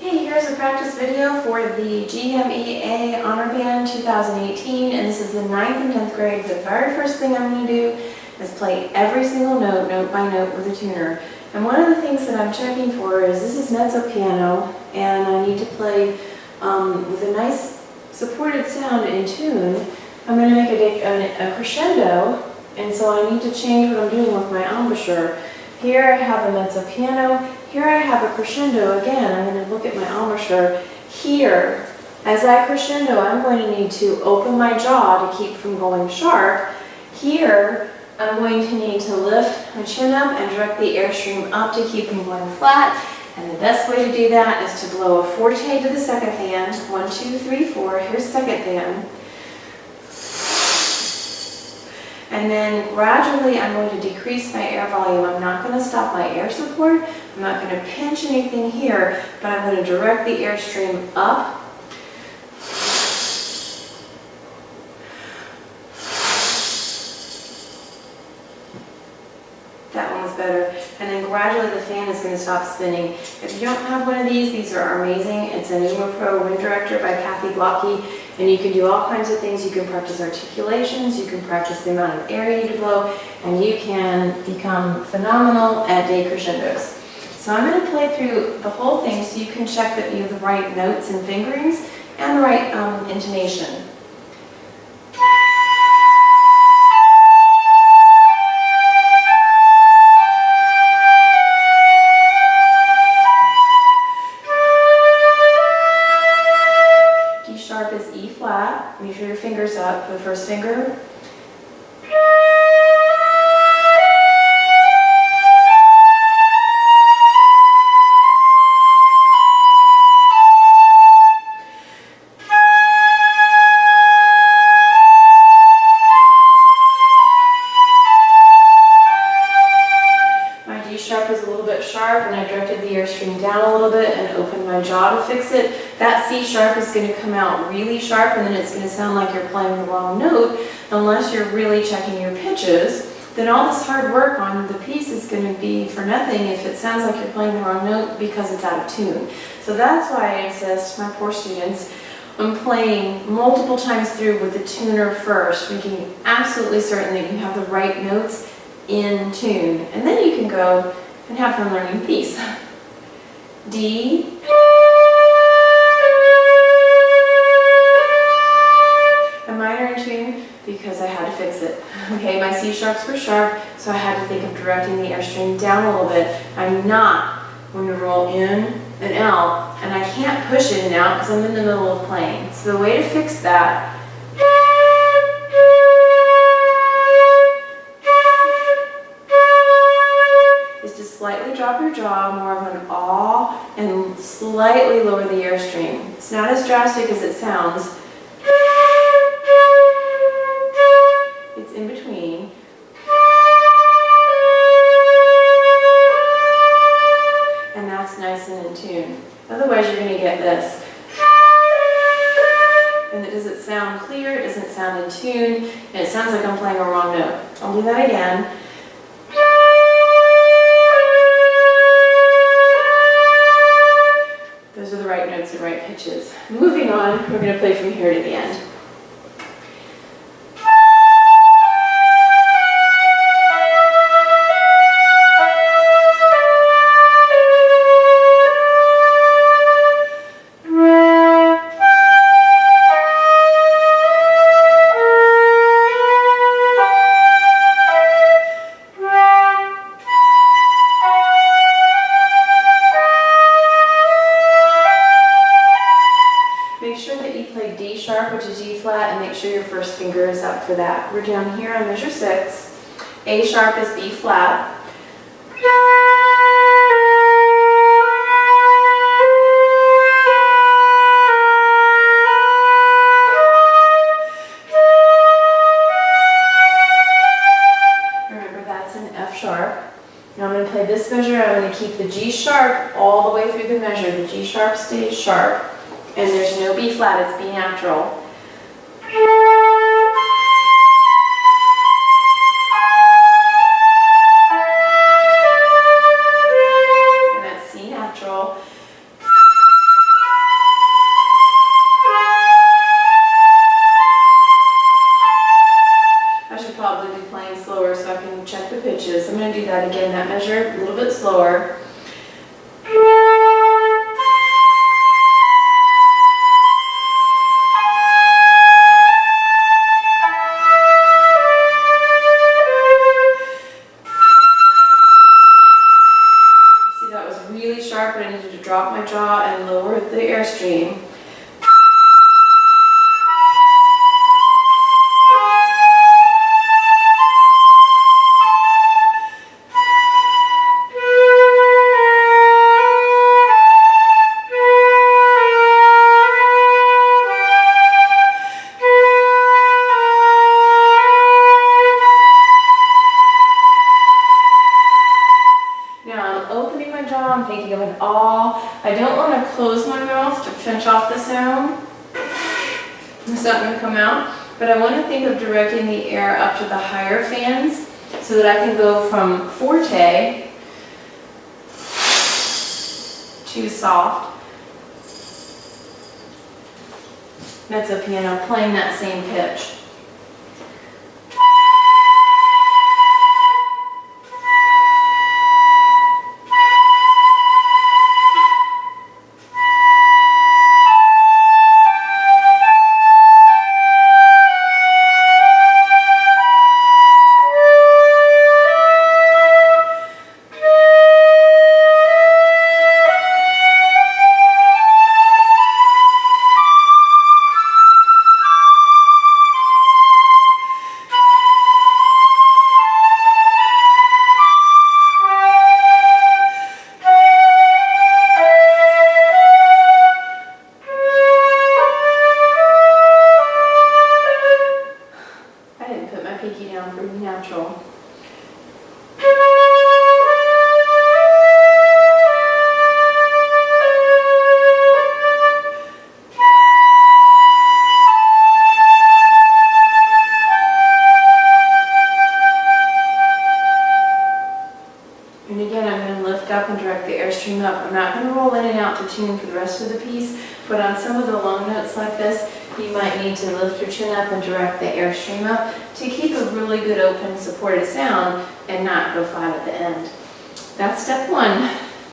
Hey, here's a practice video for the GMEA Honor Band 2018, and this is the 9th and 10th grade. The very first thing I'm going to do is play every single note, note by note, with a tuner. And one of the things that I'm checking for is this is mezzo piano, and I need to play with a nice supported sound in tune. I'm going to make a crescendo, and so I need to change what I'm doing with my embouchure. Here I have a mezzo piano. Here I have a crescendo. Again, I'm going to look at my embouchure. Here, as I crescendo, I'm going to need to open my jaw to keep from going sharp. Here, I'm going to need to lift my chin up and direct the airstream up to keep from going flat. And the best way to do that is to blow a forte to the second fan. 1, 2, 3, 4. Here's second fan. And then gradually I'm going to decrease my air volume. I'm not going to stop my air support. I'm not going to pinch anything here, but I'm going to direct the airstream up. That one was better. And then gradually the fan is going to stop spinning. If you don't have one of these are amazing. It's a Numa Pro Wind Director by Kathy Blocky. And you can do all kinds of things. You can practice articulations, you can practice the amount of air you need to blow, and you can become phenomenal at day crescendos. So I'm going to play through the whole thing so you can check that you have the right notes and fingerings and the right intonation. Sharp is E flat. Make sure your finger's up for the first finger. My D sharp is a little bit sharp, and I directed the airstream down a little bit and opened my jaw to fix it. That C sharp is going to come out really sharp, and then it's going to sound like you're playing the wrong note unless you're really checking your pitches. Then all this hard work on the piece is going to be for nothing if it sounds like you're playing the wrong note because it's out of tune. So that's why I insist, my poor students, on playing multiple times through with the tuner first, making absolutely certain that you have the right notes in tune. And then you can go and have fun learning the piece. D. Because I had to fix it. Okay, my C sharps were sharp, so I had to think of directing the airstream down a little bit. I'm not going to roll in and out, and I can't push in and out because I'm in the middle of playing. So the way to fix that is to slightly drop your jaw, more of an aw, and slightly lower the airstream. It's not as drastic as it sounds. It's in between. And that's nice and in tune. Otherwise you're going to get this. And it doesn't sound clear, it doesn't sound in tune, and it sounds like I'm playing a wrong note. I'll do that again. Those are the right notes and right pitches. Moving on, we're going to play from here to the end. Make sure that you play D sharp, which is E flat, and make sure your first finger is up for that. We're down here on measure 6. A sharp is B flat. Remember, that's an F sharp. Now I'm going to play this measure. I'm going to keep the G sharp all the way through the measure. The G sharp stays sharp. And there's no B flat, it's B natural. And that's C natural. my jaw and lower the airstream. I'm thinking of an ah. I don't want to close my mouth to pinch off the sound. It's not going to come out. But I want to think of directing the air up to the higher fans so that I can go from forte to soft. That's a piano playing that same pitch. Pretty natural. And again, I'm going to lift up and direct the airstream up. I'm not going to roll in and out to tune for the rest of the piece, but on some of the long notes like this, you might need to lift your chin up and direct the airstream up to keep a really good open supported sound and not go flat at the end. That's step one.